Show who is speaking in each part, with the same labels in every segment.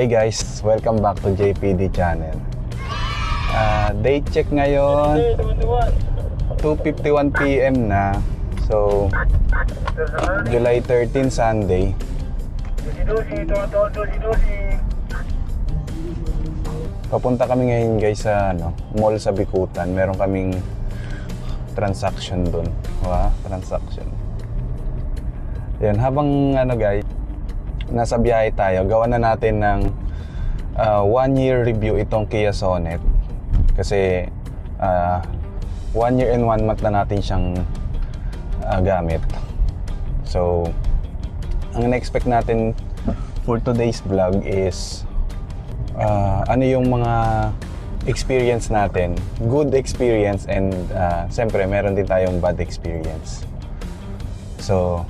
Speaker 1: Hey guys, welcome back to JPD channel. Date check ngayon, 2:51 PM na. So, July 13, Sunday. Papunta kami ngayon guys sa mall sa Bikutan. Meron kaming transaction doon. Transaction. Yan, habang guys, nasa biyahe tayo, gawa na natin ng 1-year review itong Kia Sonet. Kasi 1 year and 1 month na natin siyang gamit. So, ang na-expect natin for today's vlog is ano yung mga experience natin, good experience, and siyempre meron din tayong bad experience. So,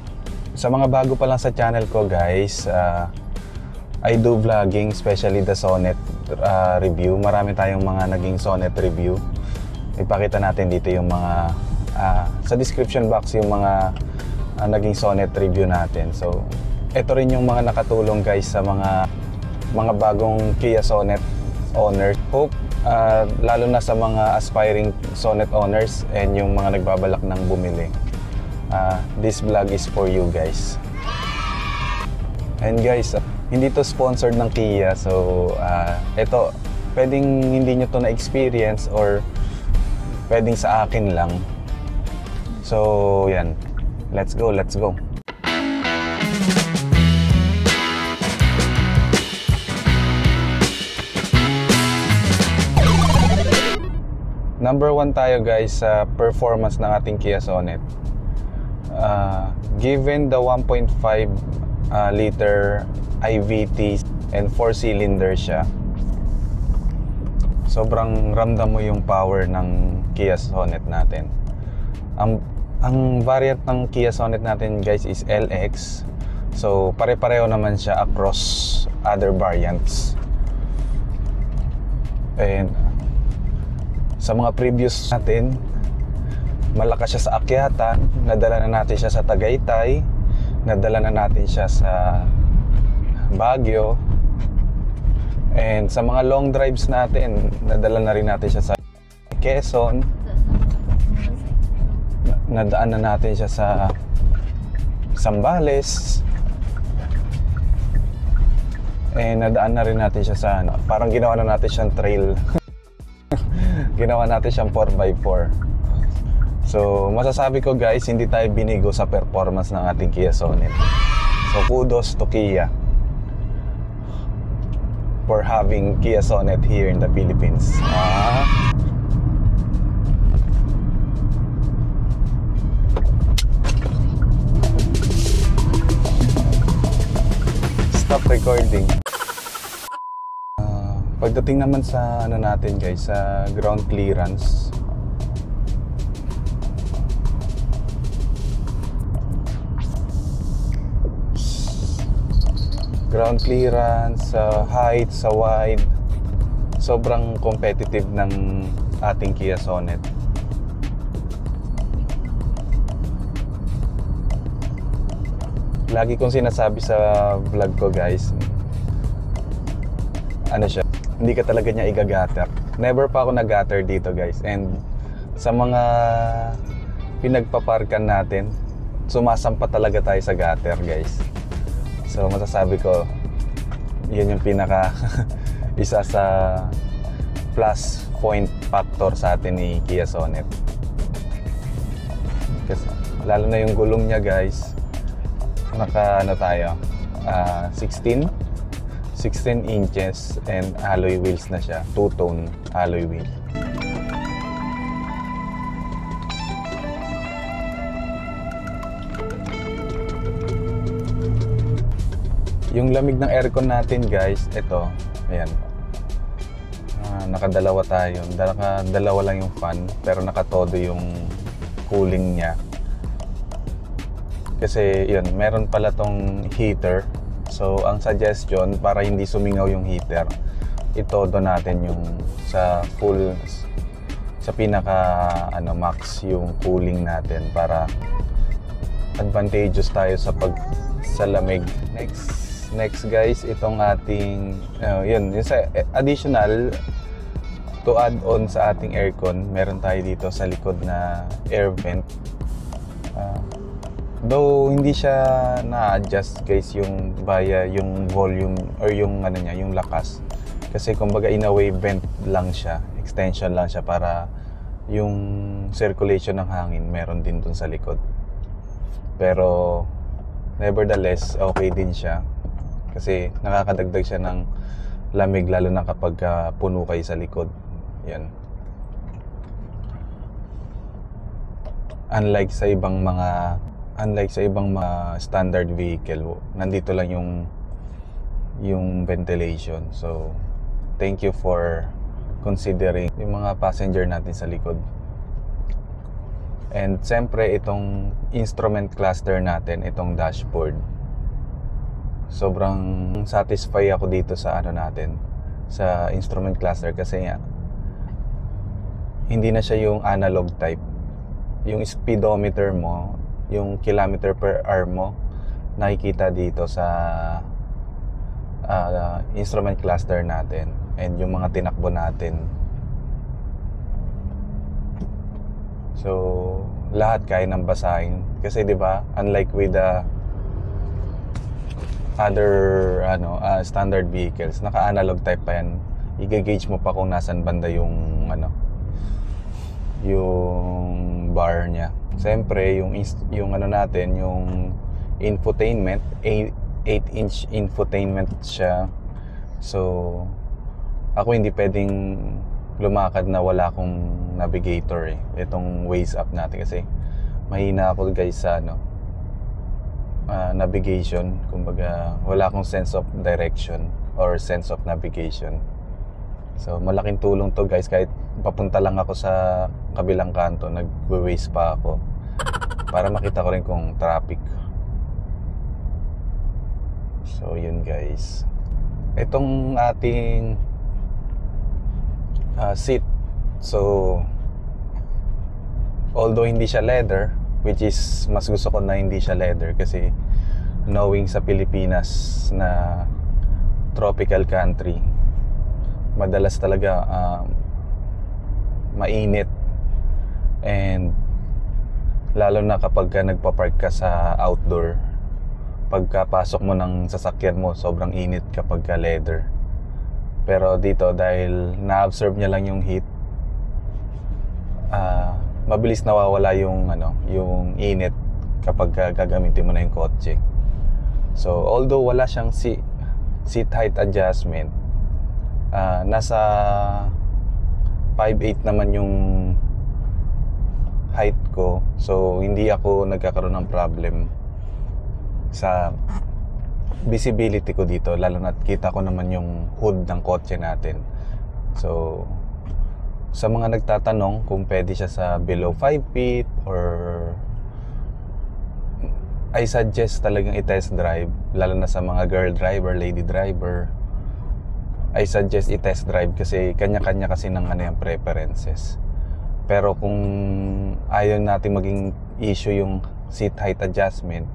Speaker 1: sa mga bago pa lang sa channel ko guys, I do vlogging, especially the Sonet review. Marami tayong mga naging Sonet review. Ipakita natin dito yung mga sa description box yung mga naging Sonet review natin. So, ito rin yung mga nakatulong guys sa mga bagong Kia Sonet owners. Hope lalo na sa mga aspiring Sonet owners and yung mga nagbabalak ng bumili. This vlog is for you guys. And guys, hindi to sponsored ng Kia. So, ito, pwedeng hindi nyo to na-experience or pwedeng sa akin lang. So, yan. Let's go, let's go. Number 1 tayo guys sa performance ng ating Kia Sonet. Given the 1.5 liter IVT and 4-cylinder siya, sobrang ramdam mo yung power ng Kia Sonet natin. Ang variant ng Kia Sonet natin guys is LX. So pare-pareho naman siya across other variants. And sa mga previous natin, malakas siya sa akyatan, nadala na natin siya sa Tagaytay, nadala na natin siya sa Baguio, and sa mga long drives natin, nadala na rin natin siya sa Quezon, nadaan na natin siya sa Zambales, and nadaan na rin natin siya sa parang ginawa na natin siyang trail. Ginawa natin siyang 4x4. So, masasabi ko guys, hindi tayo binigo sa performance ng ating Kia Sonet. So, kudos to Kia for having Kia Sonet here in the Philippines. Stop recording. Pagdating naman sa natin guys, sa ground clearance, sa height, sa wide, sobrang competitive ng ating Kia Sonet. Lagi kong sinasabi sa vlog ko guys, siya, hindi ka talaga niya igagater. Never pa ako nag-gutter dito guys. And sa mga pinagpaparkan natin, sumasampa talaga tayo sa gutter guys. So masasabi ko, yun yung pinaka isa sa plus point factor sa atin ni Kia Sonet. Kasi, lalo na yung gulong niya guys, naka tayo, 16 inches and alloy wheels na siya, 2-tone alloy wheel. Yung lamig ng aircon natin guys, ito, ayan, nakadalawa tayo, nakadalawa lang yung fan, pero nakatodo yung cooling niya. Kasi yun, meron pala tong heater. So, ang suggestion, para hindi sumingaw yung heater, itodo natin yung sa full, sa pinaka max yung cooling natin para advantageous tayo sa lamig. Next Next guys, itong ating yun, yung sa additional to add on sa ating aircon, meron tayo dito sa likod na air vent. Though hindi siya na-adjust guys yung via yung volume or yung ano niya, yung lakas. Kasi kumbaga in a way vent lang siya, extension lang siya para yung circulation ng hangin meron din dun sa likod. Pero nevertheless, okay din siya. Kasi nakakadagdag siya ng lamig lalo na kapag puno kayo sa likod. Yan. Unlike sa ibang mga standard vehicle, nandito lang yung ventilation. So, thank you for considering yung mga passenger natin sa likod. And siyempre, itong instrument cluster natin, itong dashboard. Sobrang satisfy ako dito sa ano natin, sa instrument cluster kasi nga hindi na siya yung analog type. Yung speedometer mo, yung kilometer per hour mo, nakikita dito sa instrument cluster natin, and yung mga tinakbo natin. So lahat kaya nang basahin kasi 'di ba, unlike with the other standard vehicles, naka-analog type pa yan. I-gauge mo pa kung nasan banda yung yung bar niya. Siyempre, yung ano natin, yung infotainment, 8-inch infotainment siya. So, ako hindi pwedeng lumakad na wala akong navigator itong Waze app natin kasi mahina ako guys sa navigation. Kumbaga, wala akong sense of direction or sense of navigation. So, malaking tulong to guys. Kahit papunta lang ako sa kabilang kanto, nag-Waze pa ako para makita ko rin kung traffic. So, yun guys. Itong ating seat. So, although hindi siya leather, which is mas gusto ko na hindi siya leather kasi knowing sa Pilipinas na tropical country, madalas talaga mainit, and lalo na kapag nagpa-park ka sa outdoor, pagkapasok mo ng sasakyan mo sobrang init kapag leather. Pero dito dahil na-absorb niya lang yung heat, mabilis nawawala yung init kapag gagamitin mo na yung kotse. So although wala siyang seat height adjustment, nasa 5'8" naman yung height ko. So hindi ako nagkakaroon ng problem sa visibility ko dito, lalo na kita ko naman yung hood ng kotse natin. So sa mga nagtatanong kung pwede siya sa below 5 feet or I suggest talagang i-test drive, lalo na sa mga girl driver, lady driver. I suggest i-test drive kasi kanya-kanya kasi ng yung preferences. Pero kung ayaw natin maging issue yung seat height adjustment,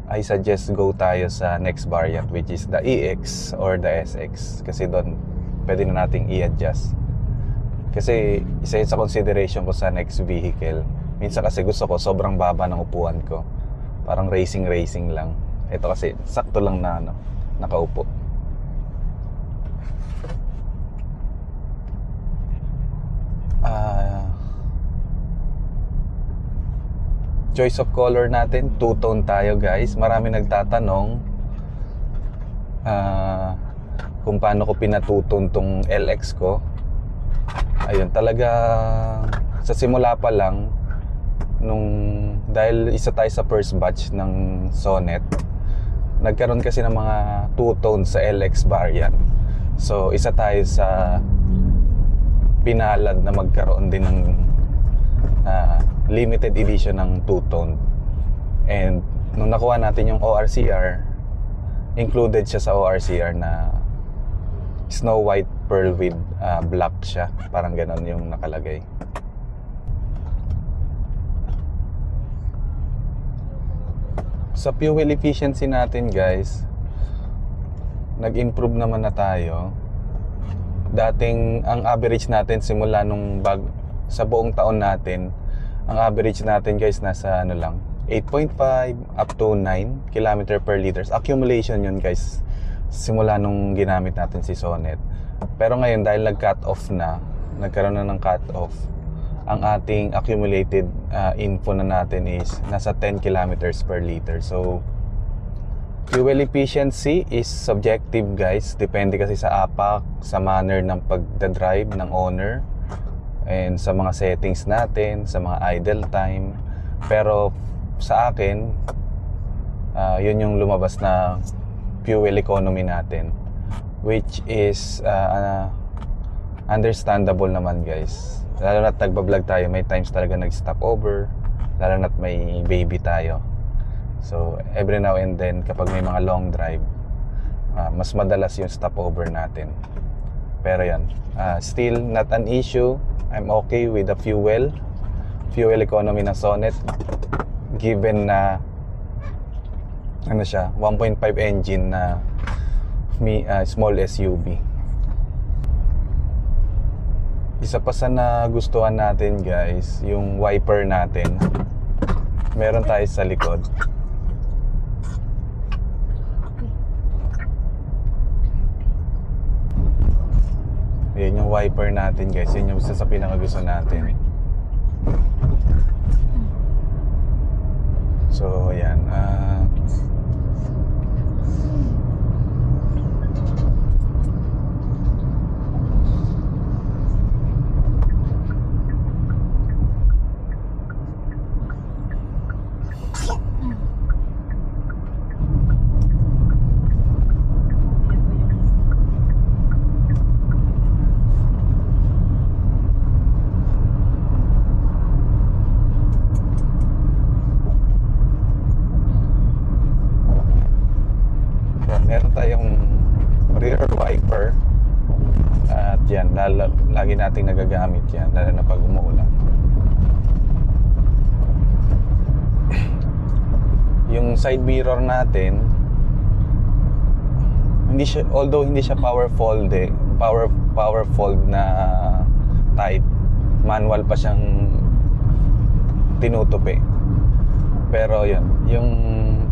Speaker 1: I suggest go tayo sa next variant, which is the EX or the SX, kasi doon pwede na nating i-adjust. Kasi isa yun sa consideration ko sa next vehicle. Minsan kasi gusto ko sobrang baba ng upuan ko, parang racing lang. Ito kasi sakto lang na nakaupo. Choice of color natin, two-tone tayo guys. Marami nagtatanong kung paano ko pinatutone tong LX ko. Ayun, talaga sa simula pa lang, dahil isa tayo sa first batch ng Sonet, nagkaroon kasi ng mga two-tone sa LX variant. So isa tayo sa pinalad na magkaroon din ng limited edition ng two-tone. And nung nakuha natin yung ORCR, included siya sa ORCR na Snow White Pearl with black siya. Parang ganon yung nakalagay. Sa fuel efficiency natin guys, nag-improve naman na tayo. Dating ang average natin simula nung sa buong taon natin, ang average natin guys nasa ano lang 8.5 up to 9 km per liters. Accumulation yun guys simula nung ginamit natin si Sonet. Pero ngayon dahil nag-cut off na, nagkaroon na ng cut off, ang ating accumulated info na natin is nasa 10 kilometers per liter. So fuel efficiency is subjective guys, depende kasi sa APAC, sa manner ng pagdadrive ng owner, and sa mga settings natin, sa mga idle time. Pero sa akin, yun yung lumabas na fuel economy natin, which is understandable naman guys. Lalo na't nagbablog tayo, may times talaga nag-stop over, lalo na't may baby tayo. So every now and then kapag may mga long drive, mas madalas yung stopover natin. Pero yan, still not an issue. I'm okay with the fuel economy ng Sonet, given na ano siya, 1.5 engine na small SUV. Isa pa sa nagustuhan natin guys, yung wiper natin. Meron tayo sa likod. Yan yung wiper natin guys, yun yung isa sa pinakagusto natin. So yan, meron tayong rear wiper at yan, lagi nating nagagamit yan lalo na pag umuulan. Yung side mirror natin, although hindi siya power fold na type, manual pa siyang tinutupi. Pero yun, yung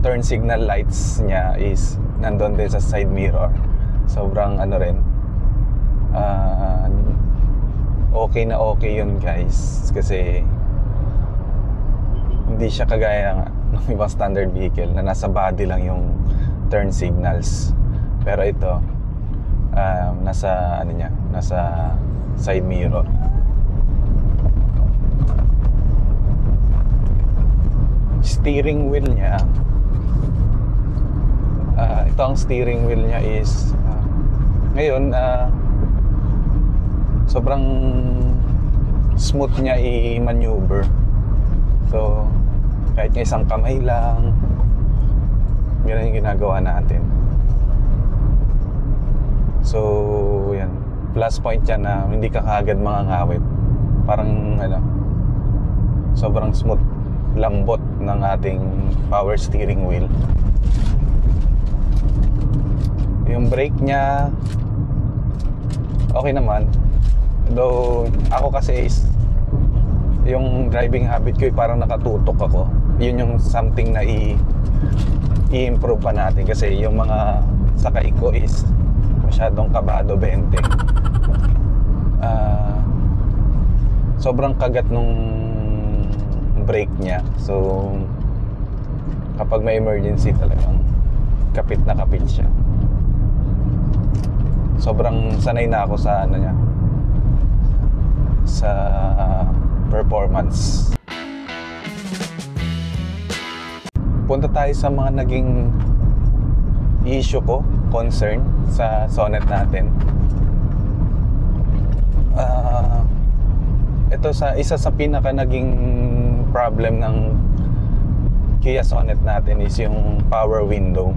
Speaker 1: turn signal lights niya is nandun din sa side mirror. Sobrang ano rin, okay na okay yun guys, kasi hindi siya kagaya ng ibang standard vehicle na nasa body lang yung turn signals. Pero ito nasa ano niya, nasa side mirror. Steering wheel niya, ito ang steering wheel niya is ngayon sobrang smooth niya i-maneuver. So kahit nga isang kamay lang, yun yung ginagawa natin. So yan, plus point yan na hindi ka kaagad mangangawit. Parang ano, sobrang smooth, lambot ng ating power steering wheel. Yung brake niya okay naman, though ako kasi is yung driving habit ko parang nakatutok ako. Yun yung something na i-improve pa natin, kasi yung mga sakay ko is masyadong kabado 20. Sobrang kagat nung brake niya. So kapag may emergency talagang kapit na kapit siya. Sobrang sanay na ako sa ano niya, sa performance. Punta tayo sa mga naging issue ko, concern sa Sonet natin. Ito isa sa pinaka naging problem ng Kia Sonet natin is yung power window.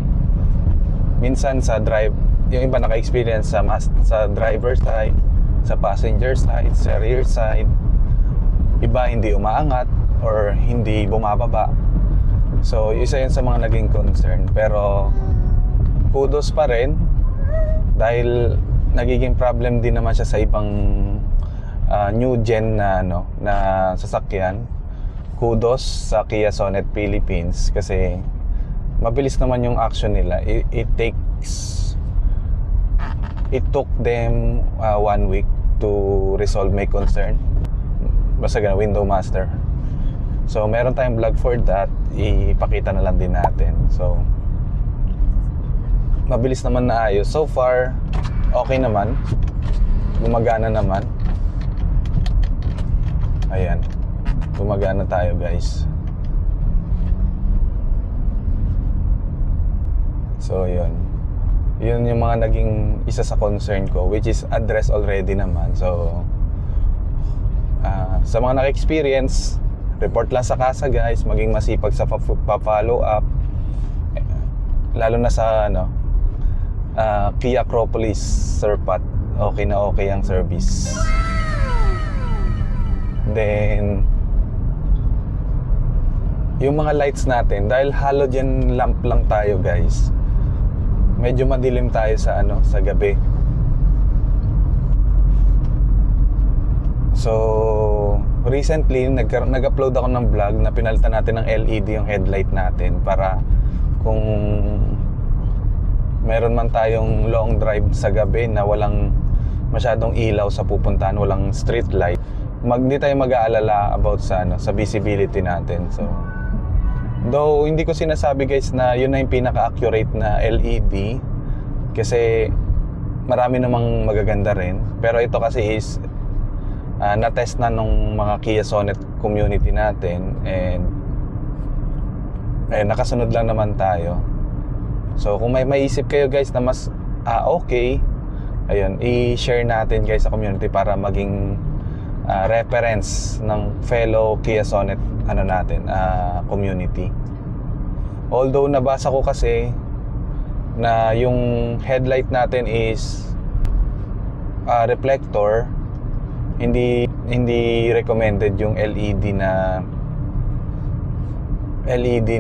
Speaker 1: Minsan sa drive, yung iba naka-experience sa driver side, sa passenger side, sa rear side, iba hindi umaangat or hindi bumababa. So isa yun sa mga naging concern. Pero kudos pa rin Dahil nagiging problem din naman siya sa ibang new gen na na sasakyan. Kudos sa Kia Sonet Philippines kasi mabilis naman yung action nila. It took them 1 week to resolve my concern. Basta ganun, Window Master. So meron tayong vlog for that, ipakita na lang din natin. So mabilis naman na ayos. So far, okay naman. Gumagana naman. Ayan. Gumagana tayo, guys. So, yun. Yun yung mga naging isa sa concern ko, which is addressed already naman. So, sa mga naka-experience, report lang sa kasa, guys. Maging masipag sa pa-follow up. Lalo na sa, Kia Acropolis Surpat, okay na okay ang service. Then yung mga lights natin, dahil halogen lamp lang tayo, guys, medyo madilim tayo sa sa gabi. So recently nag-upload ako ng vlog na pinalitan natin ng LED yung headlight natin para kung meron man tayong long drive sa gabi na walang masyadong ilaw sa pupuntahan, walang street light, hindi tayo mag-aalala about sa visibility natin. So though hindi ko sinasabi, guys, na yun na yung pinaka-accurate na LED kasi marami namang magaganda rin, pero ito kasi is na-test na nung mga Kia Sonet community natin and nakasunod lang naman tayo. So kung may maisip kayo, guys, na mas okay, ayun, i-share natin, guys, sa community para maging reference ng fellow Kia Sonet community. Although nabasa ko kasi na yung headlight natin is reflector, hindi recommended yung LED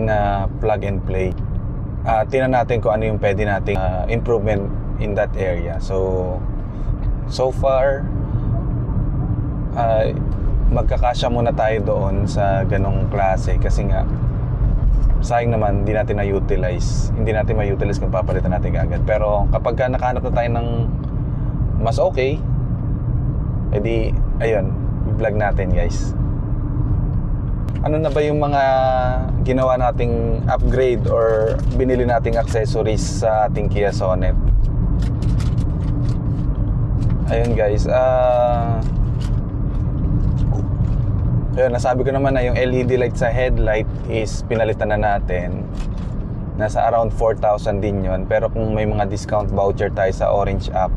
Speaker 1: na plug and play. Tingnan natin kung ano yung pwede nating improvement in that area. So far magkakasya muna tayo doon sa ganong klase kasi nga sayang naman hindi natin ma-utilize kung papalitan natin agad. Pero kapag nakahanap na tayo ng mas okay, edi ayun, vlog natin, guys. Ano na ba yung mga ginawa nating upgrade or binili nating accessories sa ating Kia Sonet? Ayun, guys, ayun, nasabi ko naman na yung LED light sa headlight is pinalitan na natin. Nasa around 4,000 din yun. Pero kung may mga discount voucher tayo sa Orange app,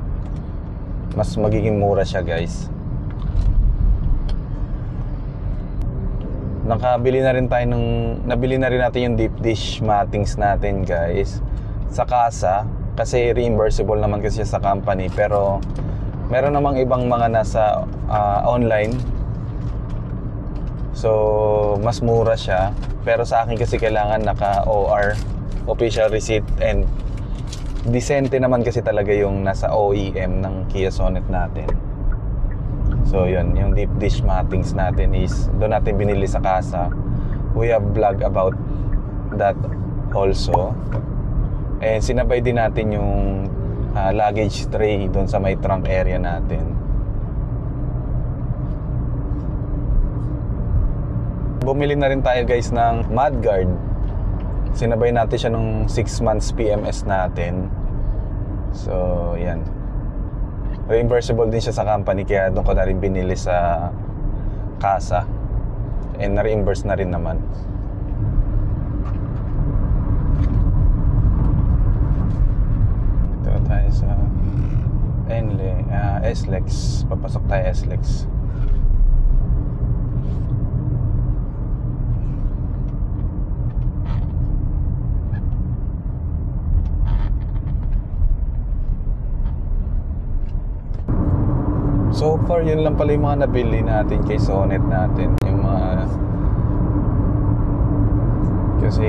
Speaker 1: mas magiging mura siya, guys. Nabili na rin natin yung deep dish mattings natin, guys, sa kasa kasi reimbursable naman kasi siya sa company. Pero meron namang ibang mga nasa online, so mas mura siya. Pero sa akin kasi kailangan naka OR, official receipt, and decente naman kasi talaga yung nasa OEM ng Kia Sonet natin. So yun, yung deep dish mattings natin is doon natin binili sa kasa. We have vlog about that also. And sinabay din natin yung luggage tray doon sa may trunk area natin. Bumili na rin tayo, guys, ng mudguard. Sinabay natin siya nung 6 months PMS natin. So yan, reimbursable din siya sa company, kaya doon ko na rin binili sa kasa and na-reimburse na rin naman. Ito tayo sa SLEX. Papasok tayo SLEX. So far, yun lang pala yung mga nabili natin kay Sonet natin. Yung mga... Kasi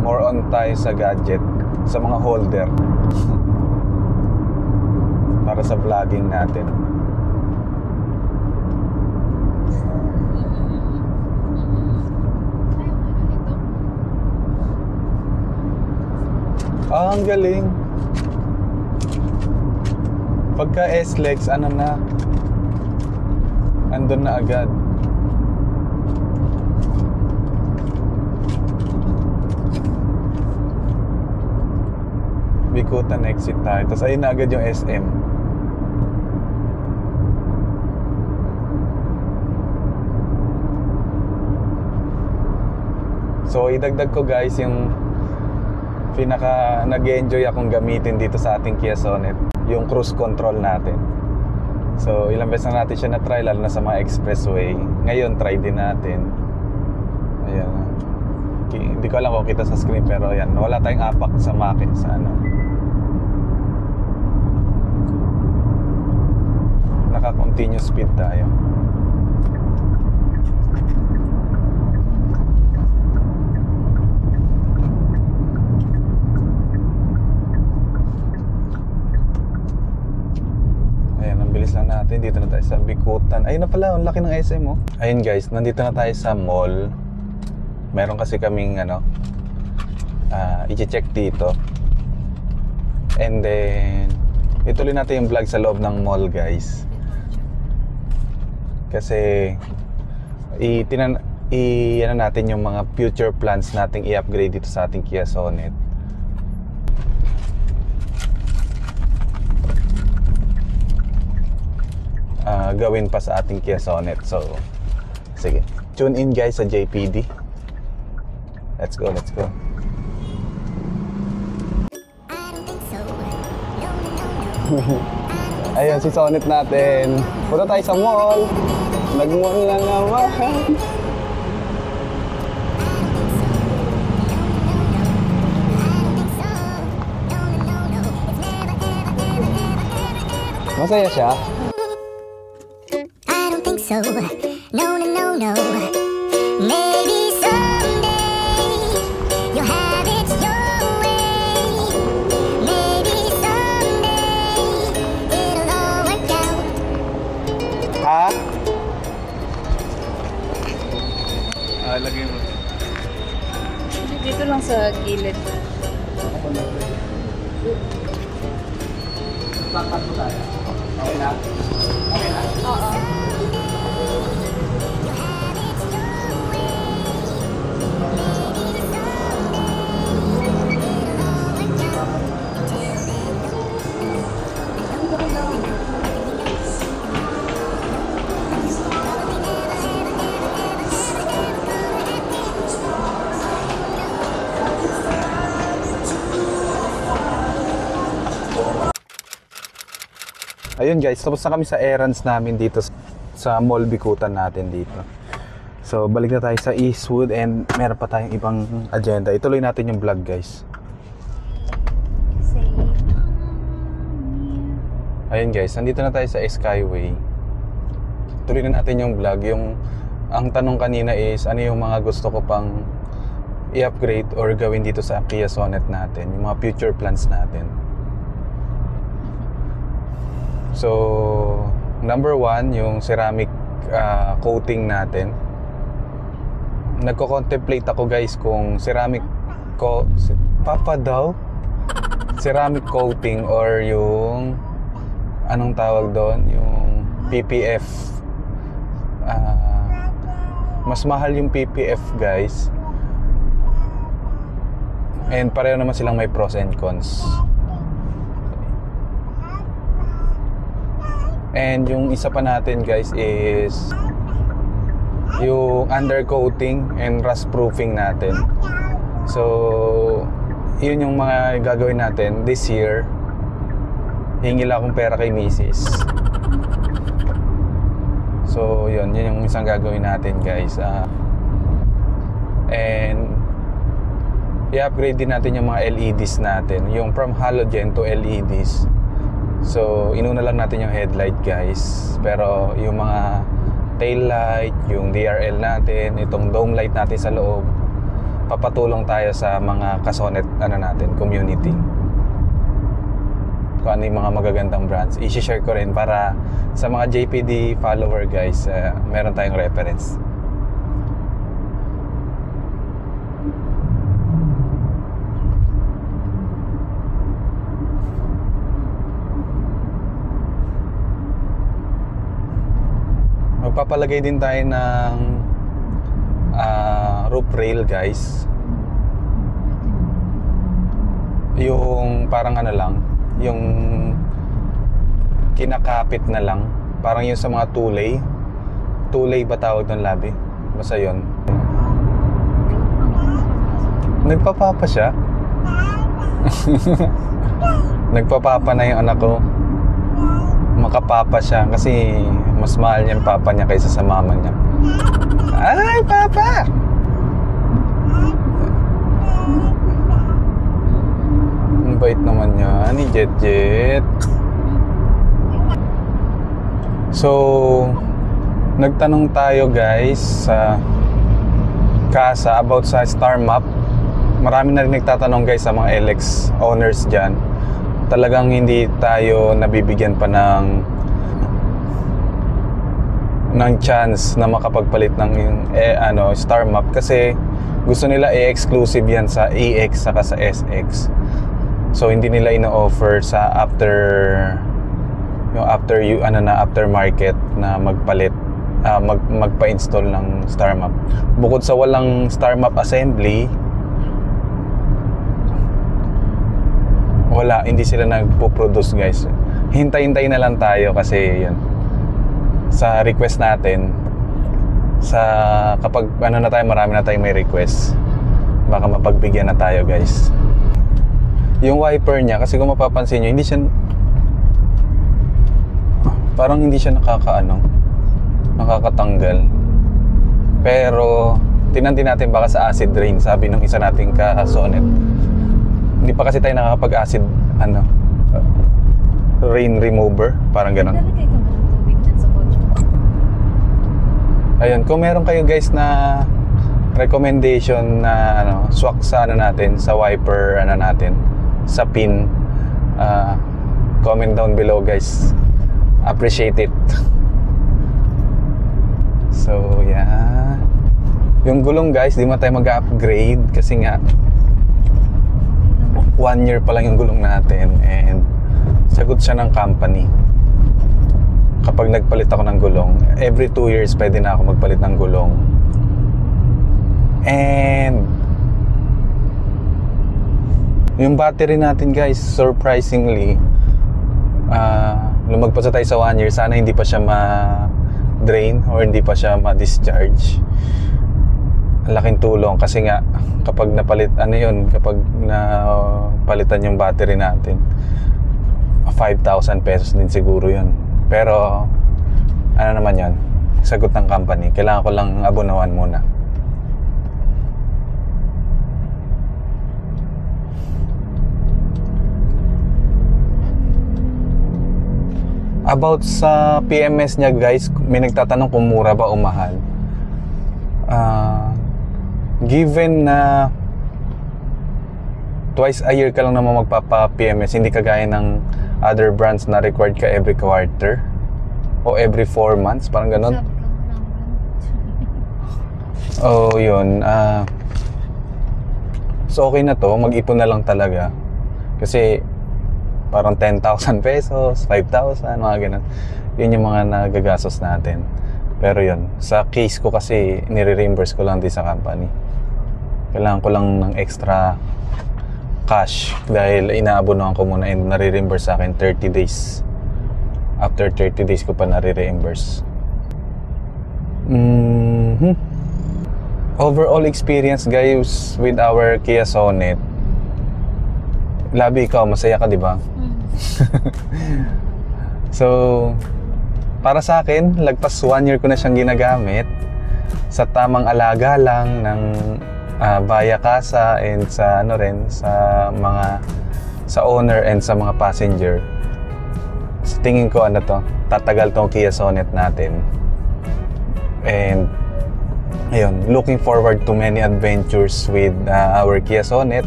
Speaker 1: more on tayo sa gadget, sa mga holder. para sa vlogging natin. Ah, ang galing. Pagka S-Lex, ano na, andun na agad. Bikutan exit tayo. Tapos ayun na agad yung SM. So idagdag ko guys yung pinaka nag-enjoy akong gamitin dito sa ating Kia Sonet, yung cruise control natin. So ilang beses na natin siya na-try, lalo na sa mga expressway. Ngayon try din natin. Ayan. Hindi ko alam kung kita sa screen, pero ayan, wala tayong apak sa makin sa ano. Naka-continue speed tayo. Bilis lang natin. Dito na tayo sa Bikutan. Ayun na pala, ang laki ng SM oh. Ayun guys, nandito na tayo sa mall. Meron kasi kaming ano, i-check dito. And then ituloy natin yung vlog sa loob ng mall guys. Kasi ano natin yung mga future plans nating i-upgrade dito sa ating Kia Sonet. Gawin pa sa ating Kia Sonet. So sige, tune in guys sa JPD. Let's go, let's go. Ayun si Sonet natin. Punta tayo sa mall. Nag-mall na naman. Masaya siya?
Speaker 2: So, no, no, no, no. Maybe someday you'll have it your way. Maybe someday it'll all work out.
Speaker 1: Ha? Lagay mo.
Speaker 3: Dito lang sa gilid.
Speaker 1: Okay na? Okay na?
Speaker 3: Oo.
Speaker 1: Ayun guys, tapos na kami sa errands namin dito sa mall Bikutan natin dito. So balik na tayo sa Eastwood and meron pa tayong ibang agenda. Ituloy natin yung vlog guys. Ayun guys, nandito na tayo sa Skyway. Tuloy na natin yung vlog. Ang tanong kanina is ano yung mga gusto ko pang i-upgrade or gawin dito sa Kia Sonet natin, yung mga future plans natin. So, number one, yung ceramic coating natin. Nagko-contemplate ako guys kung ceramic ceramic coating or yung anong tawag doon, yung PPF. Mas mahal yung PPF guys. And pareho naman silang may pros and cons. And yung isa pa natin guys is yung undercoating and rust proofing natin. So yun yung mga gagawin natin this year. Hingi lang akong pera kay Mrs. So yun yung isang gagawin natin guys. And i-upgrade din natin yung mga LEDs natin, yung from halogen to LEDs. So inuna lang natin yung headlight guys, pero yung mga tail light, yung DRL natin, itong dome light natin sa loob, papatulong tayo sa mga kasonet natin, community. kung ano yung mga magagandang brands. I-share ko rin para sa mga JPD follower guys, meron tayong reference. Magpapalagay din tayo ng roof rail guys. Yung parang ano lang, yung kinakapit na lang, parang yung sa mga tulay ba tawag doon, Labi? Basta yun. Nagpapapa siya. Nagpapapa na yung anak ko. Makapapa siya kasi mas mahal niya yung papa niya kaysa sa mama niya. Ay, papa! Ang bait naman niya ni Jet. So, nagtanong tayo guys sa Casa about sa Star Map. Marami na rin nagtatanong guys sa mga LX owners dyan. Talagang hindi tayo nabibigyan pa ng chance na makapagpalit ng Star Map kasi gusto nila i-exclusive yan sa EX saka sa SX. So hindi nila ino-offer sa after market na magpalit, magpa-install ng Star Map. Bukod sa walang Star Map assembly, wala, hindi sila nagpo-produce guys. Hintay-hintay na lang tayo kasi yun, sa request natin, kapag marami na tayong may request, baka mapagbigyan na tayo guys. Yung wiper niya, kasi kung mapapansin nyo, parang hindi siya nakakatanggal. Pero tinanti natin baka sa acid rain, sabi ng isa nating ka-Sonet. Hindi pa kasi tayo nakakapag-acid rain remover, parang ganun. Ayun, kung meron kayo guys na recommendation na swak sa natin, sa wiper natin, sa pin, comment down below guys. Appreciate it. So yeah, yung gulong guys, di mo tayo mag-upgrade kasi nga 1 year pa lang yung gulong natin and sagot siya ng company. Kapag nagpalit ako ng gulong, every 2 years pwede na ako magpalit ng gulong. And yung battery natin guys, surprisingly, lumagpas na tayo sa 1 year. Sana hindi pa siya ma-drain or hindi pa siya ma-discharge. Laking tulong kasi nga kapag kapag napalitan yung battery natin, 5,000 pesos din siguro yun. Pero naman yun, sagot ng company, kailangan ko lang abunawan muna. About sa PMS niya guys, may nagtatanong kung mura ba o mahal. Given na twice a year ka lang naman magpapa-PMS, hindi kagaya ng other brands na required ka every quarter o every 4 months, parang ganon. Oh, yun. So okay na to, mag-ipon na lang talaga. Kasi parang 10,000 pesos, 5,000, mga ganon. Yun yung mga nagagastos natin. Pero yun, sa case ko kasi nire-reimburse ko lang din sa company. Kailangan ko lang ng extra cash dahil inaabonohan ko muna and nare-reimburse sa akin 30 days. After 30 days ko pa nare-reimburse. Overall experience guys with our Kia Sonet. Labi, ikaw masaya ka, di ba? So para sa akin, lagpas 1 year ko na siyang ginagamit sa tamang alaga lang ng via Casa and sa sa owner and sa mga passenger. Sa tingin ko tatagal tong Kia Sonet natin. And ayun, looking forward to many adventures with our Kia Sonet.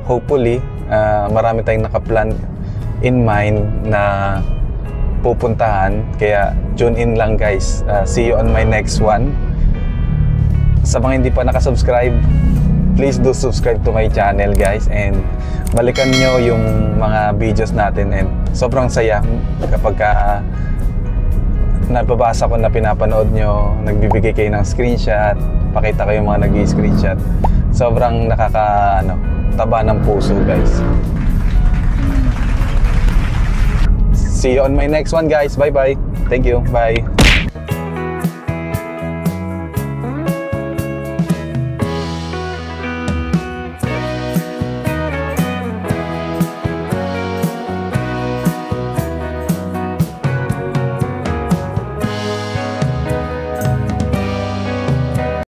Speaker 1: Hopefully, marami tayong nakaplan in mind na pupuntahan. Kaya tune in lang guys. See you on my next one. Sa mga hindi pa nakasubscribe, please do subscribe to my channel guys, and balikan nyo yung mga videos natin. And sobrang saya kapag nababasa ko na pinapanood nyo, nagbibigay kayo ng screenshot, pakita kayo mga nag-i-screenshot. Sobrang taba ng puso guys. See you on my next one guys. Bye bye. Thank you. Bye.